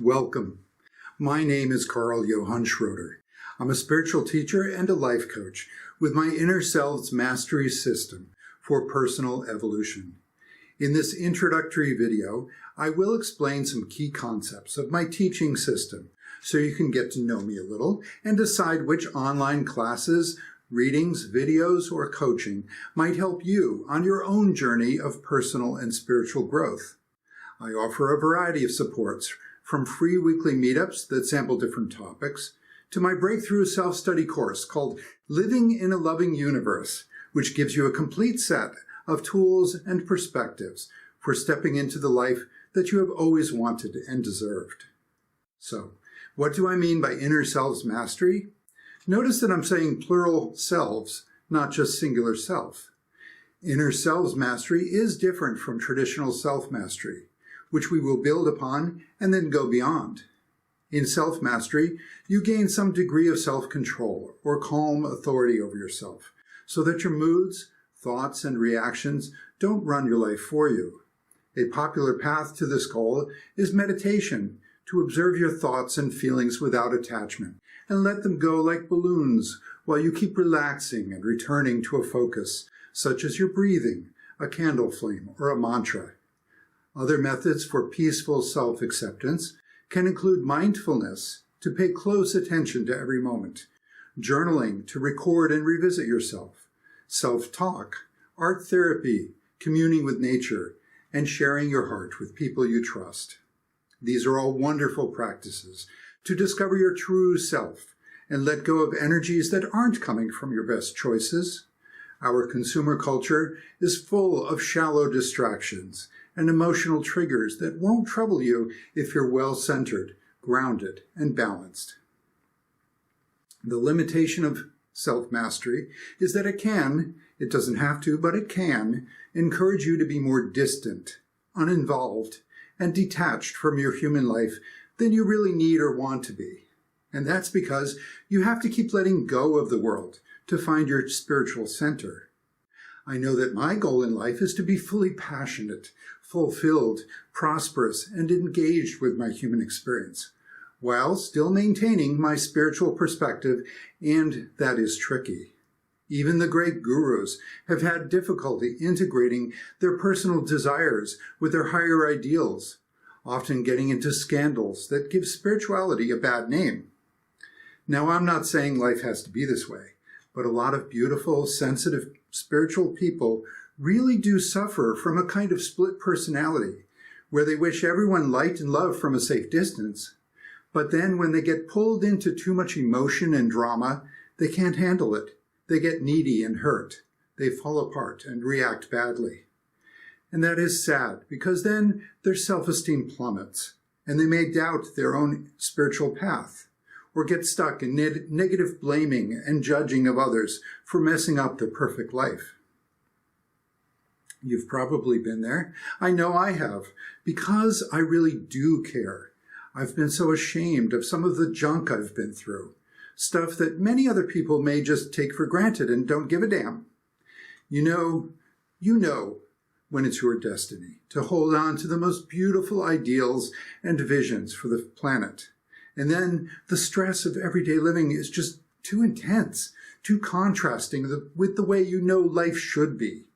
Welcome. My name is Carl Johann Schroeder. I'm a spiritual teacher and a life coach with my Inner Selves Mastery system for personal evolution. In this introductory video, I will explain some key concepts of my teaching system so you can get to know me a little and decide which online classes, readings, videos, or coaching might help you on your own journey of personal and spiritual growth. I offer a variety of supports, from free weekly meetups that sample different topics, to my breakthrough self-study course called Living in a Loving Universe, which gives you a complete set of tools and perspectives for stepping into the life that you have always wanted and deserved. So, what do I mean by Inner Selves Mastery? Notice that I'm saying plural selves, not just singular self. Inner Selves Mastery is different from traditional self-mastery, which we will build upon and then go beyond. In self-mastery, you gain some degree of self-control or calm authority over yourself, so that your moods, thoughts, and reactions don't run your life for you. A popular path to this goal is meditation, to observe your thoughts and feelings without attachment, and let them go like balloons while you keep relaxing and returning to a focus, such as your breathing, a candle flame, or a mantra. Other methods for peaceful self-acceptance can include mindfulness, to pay close attention to every moment, journaling to record and revisit yourself, self-talk, art therapy, communing with nature, and sharing your heart with people you trust. These are all wonderful practices to discover your true self and let go of energies that aren't coming from your best choices. Our consumer culture is full of shallow distractions and emotional triggers that won't trouble you if you're well-centered, grounded, and balanced. The limitation of self-mastery is that it doesn't have to, but it can, encourage you to be more distant, uninvolved, and detached from your human life than you really need or want to be. And that's because you have to keep letting go of the world to find your spiritual center. I know that my goal in life is to be fully passionate, fulfilled, prosperous, and engaged with my human experience, while still maintaining my spiritual perspective, and that is tricky. Even the great gurus have had difficulty integrating their personal desires with their higher ideals, often getting into scandals that give spirituality a bad name. Now, I'm not saying life has to be this way, but a lot of beautiful, sensitive, spiritual people really do suffer from a kind of split personality, where they wish everyone light and love from a safe distance, but then when they get pulled into too much emotion and drama, they can't handle it. They get needy and hurt. They fall apart and react badly. And that is sad, because then their self-esteem plummets, and they may doubt their own spiritual path, or get stuck in negative blaming and judging of others for messing up their perfect life. You've probably been there. I know I have, because I really do care. I've been so ashamed of some of the junk I've been through, stuff that many other people may just take for granted and don't give a damn. You know when it's your destiny to hold on to the most beautiful ideals and visions for the planet. And then the stress of everyday living is just too intense, too contrasting with the way you know life should be.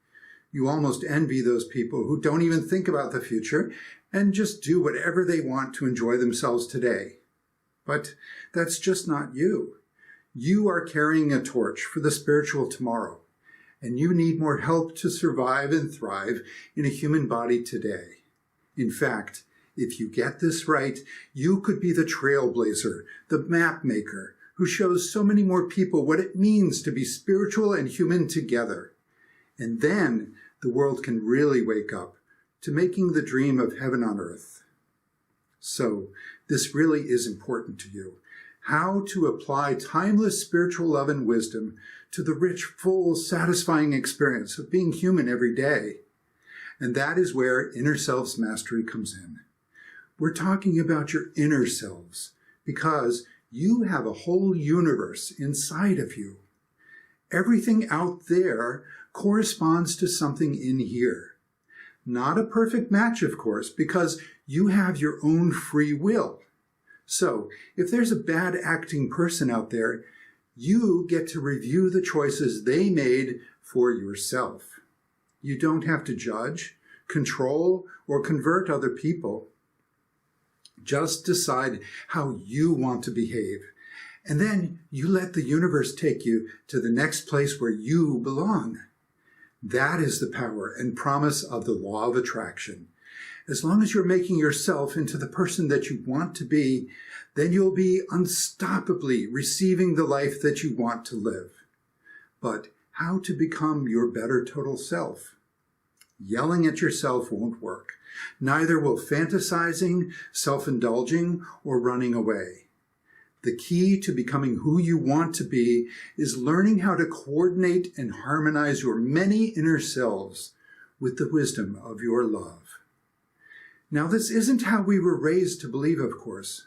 You almost envy those people who don't even think about the future and just do whatever they want to enjoy themselves today. But that's just not you. You are carrying a torch for the spiritual tomorrow, and you need more help to survive and thrive in a human body today. In fact, if you get this right, you could be the trailblazer, the map maker, who shows so many more people what it means to be spiritual and human together. And then the world can really wake up to making the dream of heaven on earth. So, this really is important to you. How to apply timeless spiritual love and wisdom to the rich, full, satisfying experience of being human every day. And that is where Inner Selves Mastery comes in. We're talking about your inner selves, because you have a whole universe inside of you. Everything out there corresponds to something in here. Not a perfect match, of course, because you have your own free will. So, if there's a bad acting person out there, you get to review the choices they made for yourself. You don't have to judge, control, or convert other people. Just decide how you want to behave. And then you let the universe take you to the next place where you belong. That is the power and promise of the law of attraction. As long as you're making yourself into the person that you want to be, then you'll be unstoppably receiving the life that you want to live. But how to become your better total self? Yelling at yourself won't work. Neither will fantasizing, self-indulging, or running away. The key to becoming who you want to be is learning how to coordinate and harmonize your many inner selves with the wisdom of your love. Now, this isn't how we were raised to believe, of course.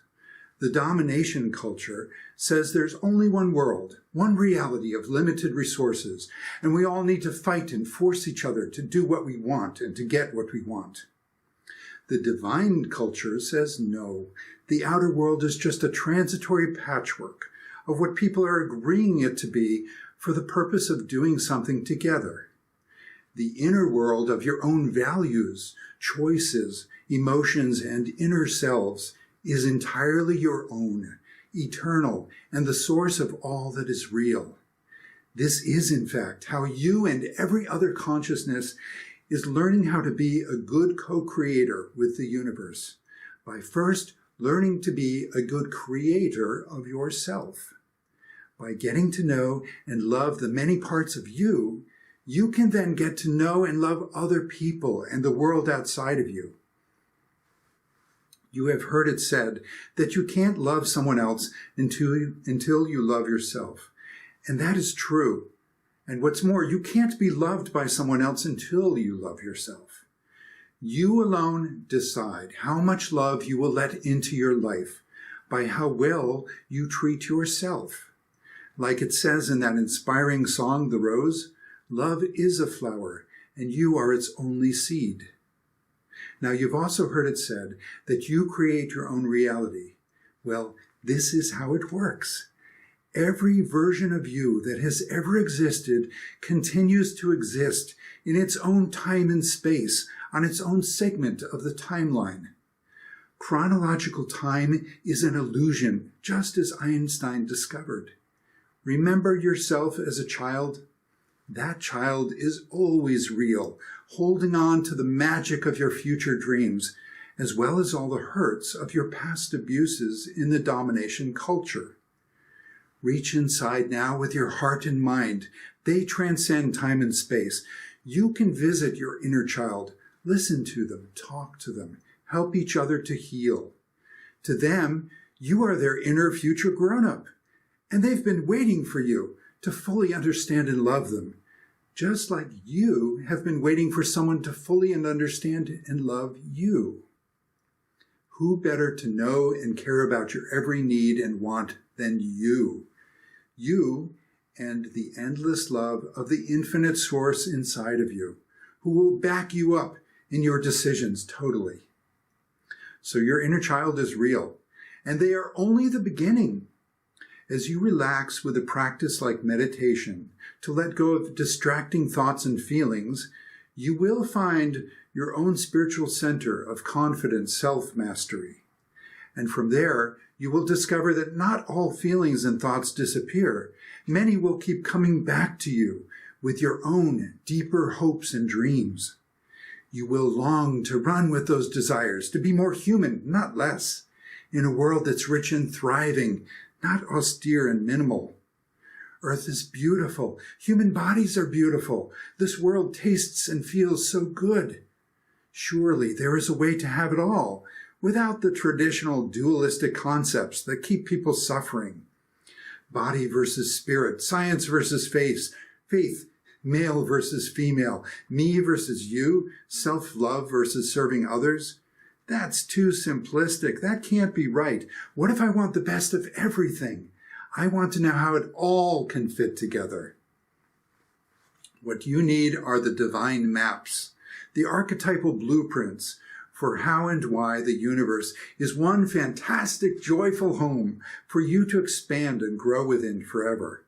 The domination culture says there's only one world, one reality of limited resources, and we all need to fight and force each other to do what we want and to get what we want. The divine culture says no, the outer world is just a transitory patchwork of what people are agreeing it to be for the purpose of doing something together. The inner world of your own values, choices, emotions, and inner selves is entirely your own, eternal, and the source of all that is real. This is, in fact, how you and every other consciousness is learning how to be a good co-creator with the universe, by first learning to be a good creator of yourself. By getting to know and love the many parts of you, you can then get to know and love other people and the world outside of you. You have heard it said that you can't love someone else until you love yourself. And that is true. And what's more, you can't be loved by someone else until you love yourself. You alone decide how much love you will let into your life by how well you treat yourself. Like it says in that inspiring song, The Rose, love is a flower, and you are its only seed. Now, you've also heard it said that you create your own reality. Well, this is how it works. Every version of you that has ever existed continues to exist in its own time and space, on its own segment of the timeline. Chronological time is an illusion, just as Einstein discovered. Remember yourself as a child? That child is always real, holding on to the magic of your future dreams, as well as all the hurts of your past abuses in the domination culture. Reach inside now with your heart and mind. They transcend time and space. You can visit your inner child, listen to them, talk to them, help each other to heal. To them, you are their inner future grown-up, and they've been waiting for you to fully understand and love them, just like you have been waiting for someone to fully understand and love you. Who better to know and care about your every need and want than you? You and the endless love of the infinite source inside of you, who will back you up in your decisions totally. So your inner child is real, and they are only the beginning. As you relax with a practice like meditation to let go of distracting thoughts and feelings, you will find your own spiritual center of confident self-mastery. And from there, you will discover that not all feelings and thoughts disappear. Many will keep coming back to you with your own deeper hopes and dreams. You will long to run with those desires, to be more human, not less, in a world that's rich and thriving, not austere and minimal. Earth is beautiful. Human bodies are beautiful. This world tastes and feels so good. Surely there is a way to have it all, without the traditional dualistic concepts that keep people suffering. Body versus spirit, science versus faith, male versus female, me versus you, self-love versus serving others. That's too simplistic. That can't be right. What if I want the best of everything? I want to know how it all can fit together. What you need are the divine maps, the archetypal blueprints for how and why the universe is one fantastic, joyful home for you to expand and grow within forever.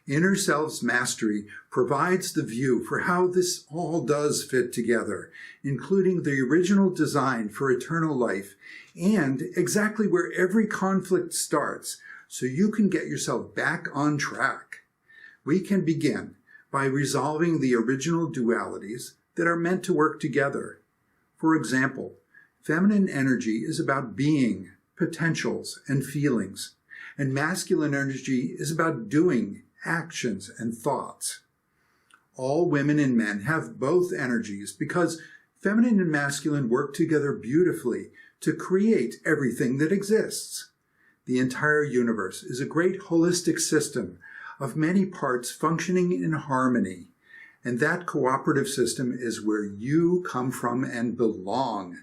Inner Selves Mastery provides the view for how this all does fit together, including the original design for eternal life and exactly where every conflict starts, so you can get yourself back on track. We can begin by resolving the original dualities that are meant to work together. For example, feminine energy is about being, potentials, and feelings, and masculine energy is about doing, actions, and thoughts. All women and men have both energies because feminine and masculine work together beautifully to create everything that exists. The entire universe is a great holistic system of many parts functioning in harmony, and that cooperative system is where you come from and belong.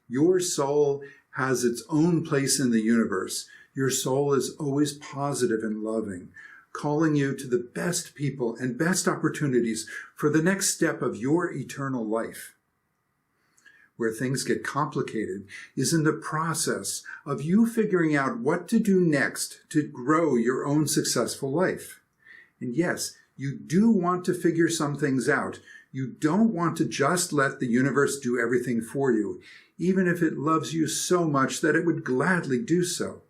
Your soul has its own place in the universe. Your soul is always positive and loving, calling you to the best people and best opportunities for the next step of your eternal life. Where things get complicated is in the process of you figuring out what to do next to grow your own successful life. And yes, you do want to figure some things out. You don't want to just let the universe do everything for you, even if it loves you so much that it would gladly do so.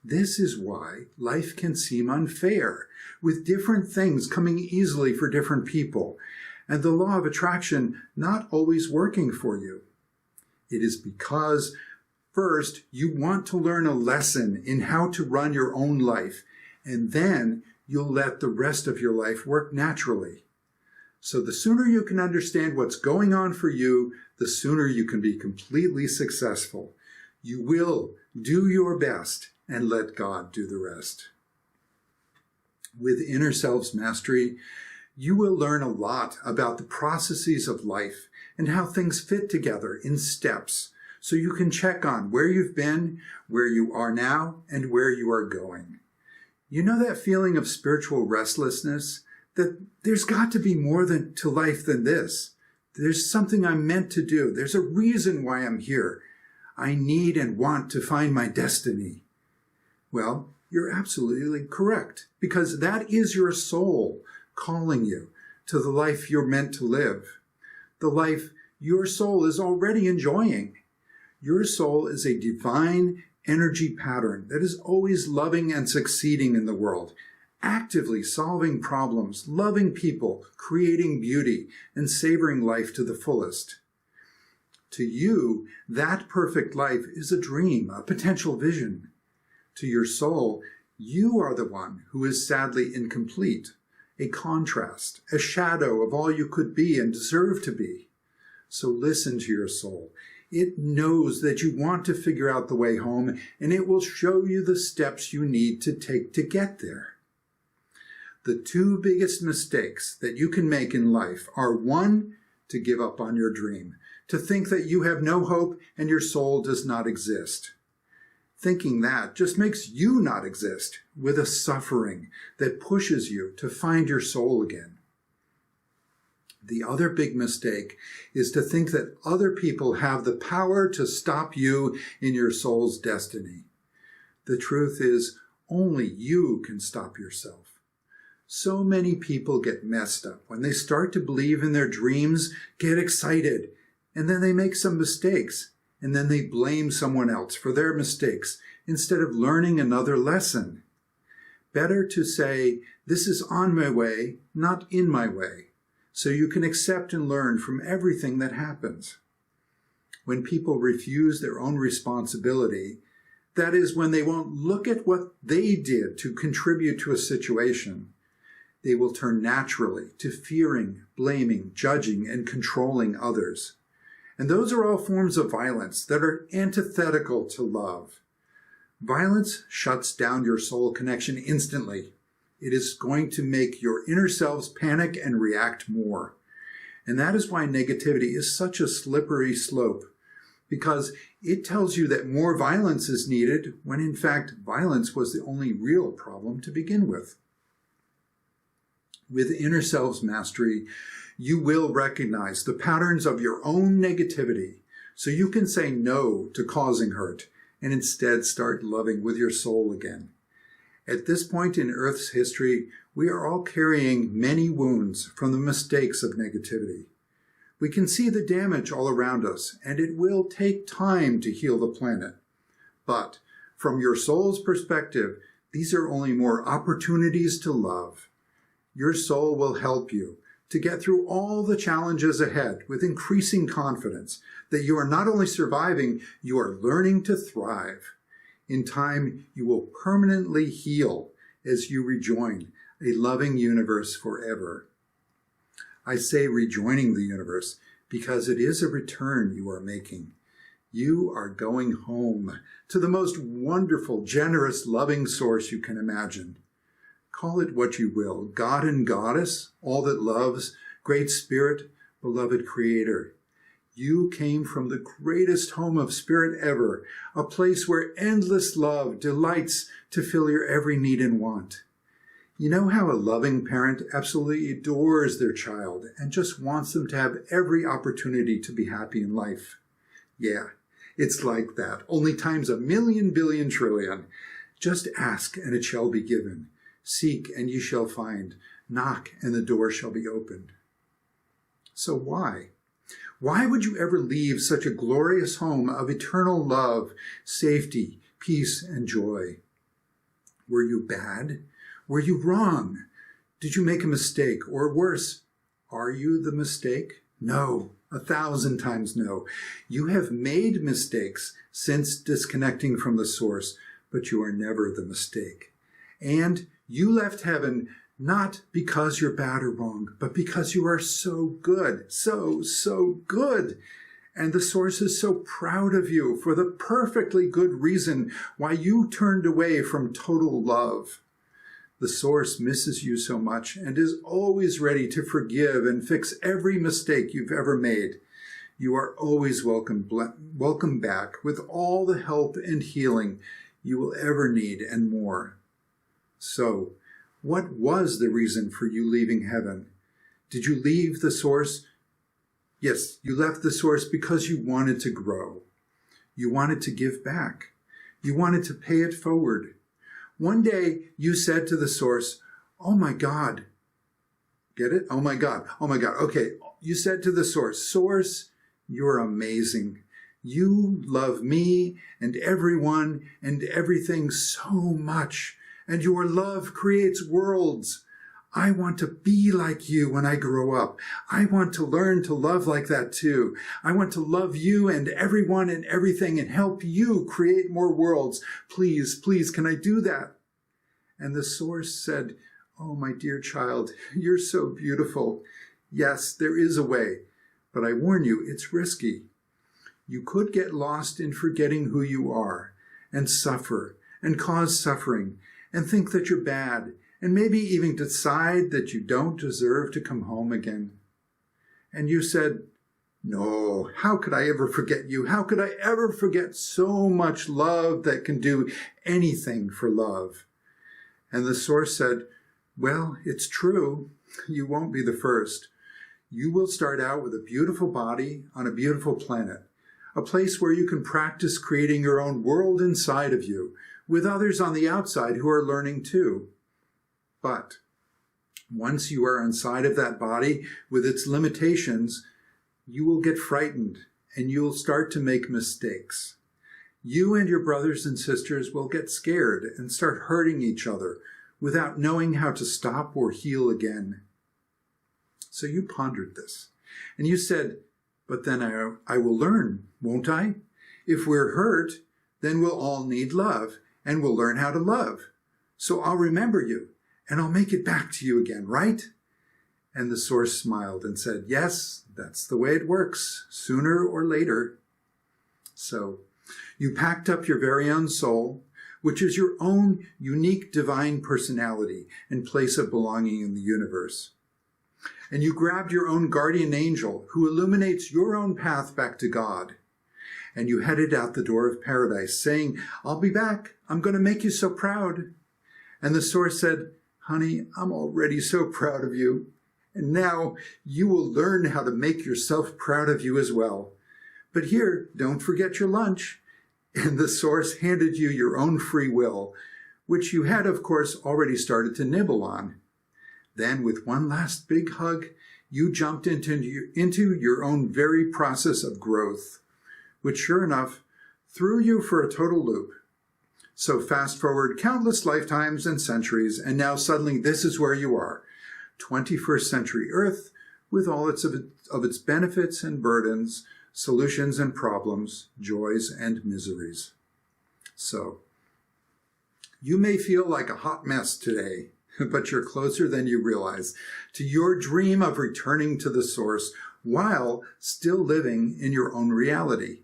This is why life can seem unfair, with different things coming easily for different people, and the law of attraction not always working for you. It is because, first, you want to learn a lesson in how to run your own life, and then you'll let the rest of your life work naturally. So the sooner you can understand what's going on for you, the sooner you can be completely successful. You will do your best and let God do the rest. With Inner Selves Mastery, you will learn a lot about the processes of life and how things fit together in steps, so you can check on where you've been, where you are now, and where you are going. You know that feeling of spiritual restlessness? That there's got to be more to life than this. There's something I'm meant to do. There's a reason why I'm here. I need and want to find my destiny. Well, you're absolutely correct, because that is your soul calling you to the life you're meant to live, the life your soul is already enjoying. Your soul is a divine energy pattern that is always loving and succeeding in the world, actively solving problems, loving people, creating beauty, and savoring life to the fullest. To you, that perfect life is a dream, a potential vision. To your soul, you are the one who is sadly incomplete, a contrast, a shadow of all you could be and deserve to be. So listen to your soul. It knows that you want to figure out the way home, and it will show you the steps you need to take to get there. The two biggest mistakes that you can make in life are, one, to give up on your dream, to think that you have no hope and your soul does not exist. Thinking that just makes you not exist, with a suffering that pushes you to find your soul again. The other big mistake is to think that other people have the power to stop you in your soul's destiny. The truth is, only you can stop yourself. So many people get messed up when they start to believe in their dreams, get excited, and then they make some mistakes, and then they blame someone else for their mistakes instead of learning another lesson. Better to say, this is on my way, not in my way, so you can accept and learn from everything that happens. When people refuse their own responsibility, that is, when they won't look at what they did to contribute to a situation, they will turn naturally to fearing, blaming, judging, and controlling others. And those are all forms of violence that are antithetical to love. Violence shuts down your soul connection instantly. It is going to make your inner selves panic and react more. And that is why negativity is such a slippery slope, because it tells you that more violence is needed when in fact violence was the only real problem to begin with. With Inner Selves Mastery, you will recognize the patterns of your own negativity so you can say no to causing hurt and instead start loving with your soul again. At this point in Earth's history, we are all carrying many wounds from the mistakes of negativity. We can see the damage all around us, and it will take time to heal the planet. But from your soul's perspective, these are only more opportunities to love. Your soul will help you to get through all the challenges ahead with increasing confidence that you are not only surviving, you are learning to thrive. In time, you will permanently heal as you rejoin a loving universe forever. I say rejoining the universe because it is a return you are making. You are going home to the most wonderful, generous, loving source you can imagine. Call it what you will, God and Goddess, all that loves, Great Spirit, beloved Creator. You came from the greatest home of spirit ever, a place where endless love delights to fill your every need and want. You know how a loving parent absolutely adores their child and just wants them to have every opportunity to be happy in life? Yeah, it's like that, only times 1,000,000 billion trillion. Just ask and it shall be given. Seek and you shall find. Knock and the door shall be opened. So why? Why would you ever leave such a glorious home of eternal love, safety, peace, and joy? Were you bad? Were you wrong? Did you make a mistake? Or worse, are you the mistake? No, 1,000 times no. You have made mistakes since disconnecting from the source, but you are never the mistake. And you left heaven not because you're bad or wrong, but because you are so good, so good. And the source is so proud of you for the perfectly good reason why you turned away from total love. The source misses you so much and is always ready to forgive and fix every mistake you've ever made. You are always welcome back with all the help and healing you will ever need and more. So, what was the reason for you leaving heaven? Did you leave the source? Yes, you left the source because you wanted to grow. You wanted to give back. You wanted to pay it forward. One day you said to the source, "Oh my God." Get it? Oh my God. Oh my God. Okay. You said to the source, "Source, you're amazing. You love me and everyone and everything so much. And your love creates worlds. I want to be like you when I grow up. I want to learn to love like that too. I want to love you and everyone and everything and help you create more worlds. Please, please, can I do that?" And the source said, "Oh, my dear child, you're so beautiful. Yes, there is a way, but I warn you, it's risky. You could get lost in forgetting who you are and suffer and cause suffering and think that you're bad, and maybe even decide that you don't deserve to come home again." And you said, "No, how could I ever forget you? How could I ever forget so much love that can do anything for love?" And the source said, "Well, it's true. You won't be the first. You will start out with a beautiful body on a beautiful planet, a place where you can practice creating your own world inside of you, with others on the outside who are learning too. But once you are inside of that body with its limitations, you will get frightened and you'll start to make mistakes. You and your brothers and sisters will get scared and start hurting each other without knowing how to stop or heal again." So you pondered this and you said, "But then I will learn, won't I? If we're hurt, then we'll all need love. And we'll learn how to love. So I'll remember you, and I'll make it back to you again, right?" And the source smiled and said, "Yes, that's the way it works, sooner or later." So you packed up your very own soul, which is your own unique divine personality and place of belonging in the universe. And you grabbed your own guardian angel who illuminates your own path back to God. And you headed out the door of paradise, saying, "I'll be back. I'm going to make you so proud." And the source said, "Honey, I'm already so proud of you. And now you will learn how to make yourself proud of you as well. But here, don't forget your lunch. And the source handed you your own free will, which you had, of course, already started to nibble on. Then, with one last big hug, you jumped into your own very process of growth, which, sure enough, threw you for a total loop. So fast forward countless lifetimes and centuries, and now suddenly this is where you are, 21st century Earth, with all of its benefits and burdens, solutions and problems, joys and miseries. So, you may feel like a hot mess today, but you're closer than you realize to your dream of returning to the source while still living in your own reality.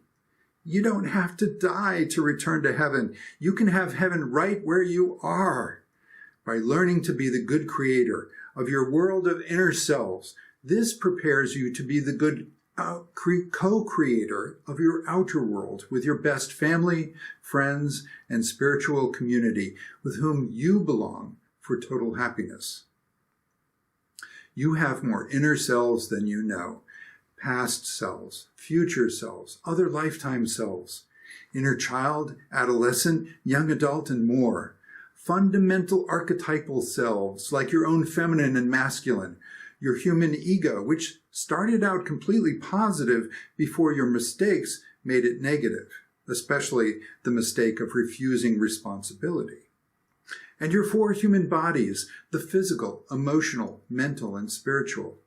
You don't have to die to return to heaven. You can have heaven right where you are. By learning to be the good creator of your world of inner selves, this prepares you to be the good co-creator of your outer world with your best family, friends, and spiritual community with whom you belong for total happiness. You have more inner selves than you know. Past selves, future selves, other lifetime selves, inner child, adolescent, young adult, and more. Fundamental archetypal selves like your own feminine and masculine, your human ego, which started out completely positive before your mistakes made it negative, especially the mistake of refusing responsibility. And your four human bodies, the physical, emotional, mental, and spiritual.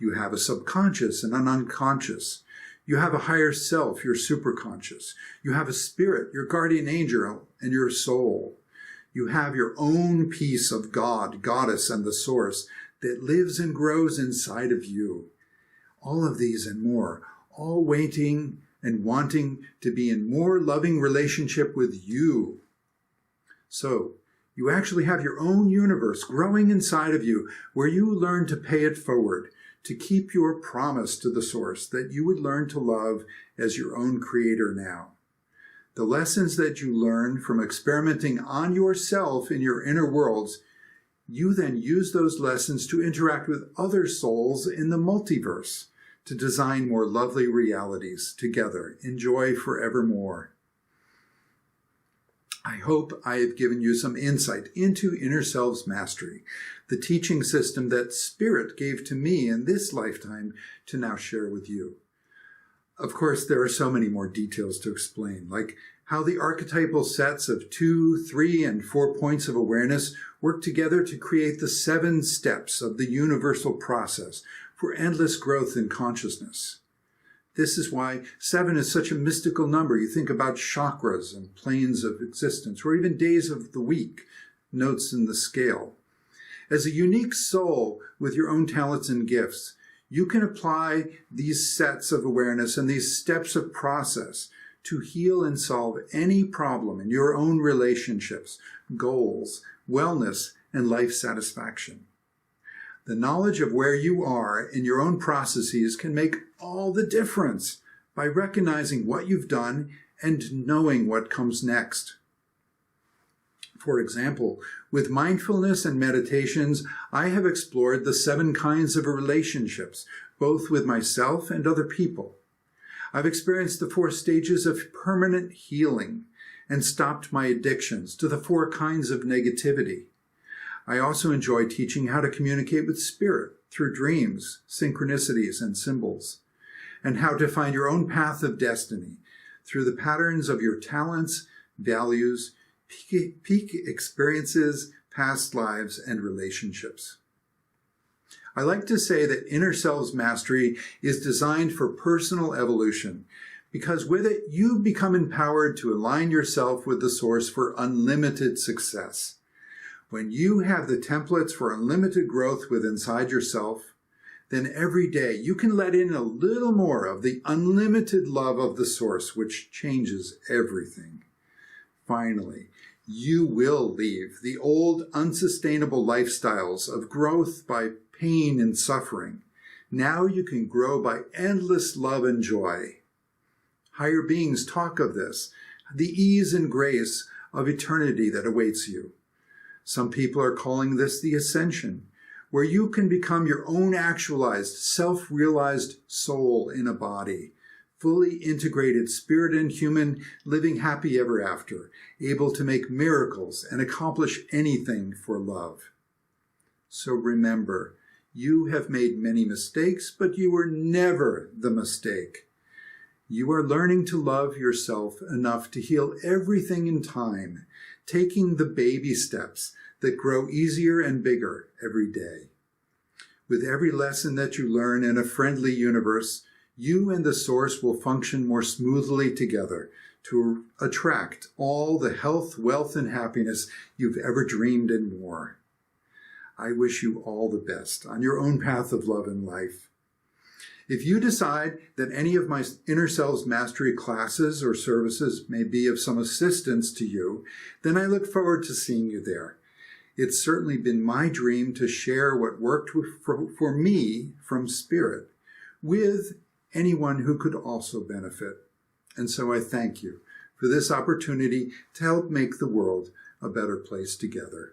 You have a subconscious and an unconscious. You have a higher self, your superconscious. You have a spirit, your guardian angel, and your soul. You have your own piece of God, goddess, and the source that lives and grows inside of you. All of these and more, all waiting and wanting to be in more loving relationship with you. So, you actually have your own universe growing inside of you where you learn to pay it forward, to keep your promise to the source that you would learn to love as your own creator now. The lessons that you learn from experimenting on yourself in your inner worlds, you then use those lessons to interact with other souls in the multiverse to design more lovely realities together. Enjoy forevermore. I hope I have given you some insight into Inner Selves Mastery, the teaching system that Spirit gave to me in this lifetime to now share with you. Of course, there are so many more details to explain, like how the archetypal sets of 2, 3, and 4 points of awareness work together to create the 7 steps of the universal process for endless growth in consciousness. This is why 7 is such a mystical number. You think about chakras and planes of existence, or even days of the week, notes in the scale. As a unique soul with your own talents and gifts, you can apply these sets of awareness and these steps of process to heal and solve any problem in your own relationships, goals, wellness, and life satisfaction. The knowledge of where you are in your own processes can make all the difference by recognizing what you've done and knowing what comes next. For example, with mindfulness and meditations, I have explored the 7 kinds of relationships, both with myself and other people. I've experienced the 4 stages of permanent healing and stopped my addictions to the 4 kinds of negativity. I also enjoy teaching how to communicate with Spirit through dreams, synchronicities, and symbols, and how to find your own path of destiny through the patterns of your talents, values, peak experiences, past lives, and relationships. I like to say that Inner Selves Mastery is designed for personal evolution, because with it, you become empowered to align yourself with the source for unlimited success. When you have the templates for unlimited growth within inside yourself, then every day you can let in a little more of the unlimited love of the source, which changes everything. Finally, you will leave the old unsustainable lifestyles of growth by pain and suffering. Now you can grow by endless love and joy. Higher beings talk of this, the ease and grace of eternity that awaits you. Some people are calling this the ascension, where you can become your own actualized, self-realized soul in a body, fully integrated spirit and human, living happy ever after, able to make miracles and accomplish anything for love. So remember, you have made many mistakes, but you were never the mistake. You are learning to love yourself enough to heal everything in time, taking the baby steps that grow easier and bigger every day. With every lesson that you learn in a friendly universe, you and the source will function more smoothly together to attract all the health, wealth, and happiness you've ever dreamed and more. I wish you all the best on your own path of love and life. If you decide that any of my Inner Selves Mastery classes or services may be of some assistance to you, then I look forward to seeing you there. It's certainly been my dream to share what worked for me from Spirit with anyone who could also benefit. And so I thank you for this opportunity to help make the world a better place together.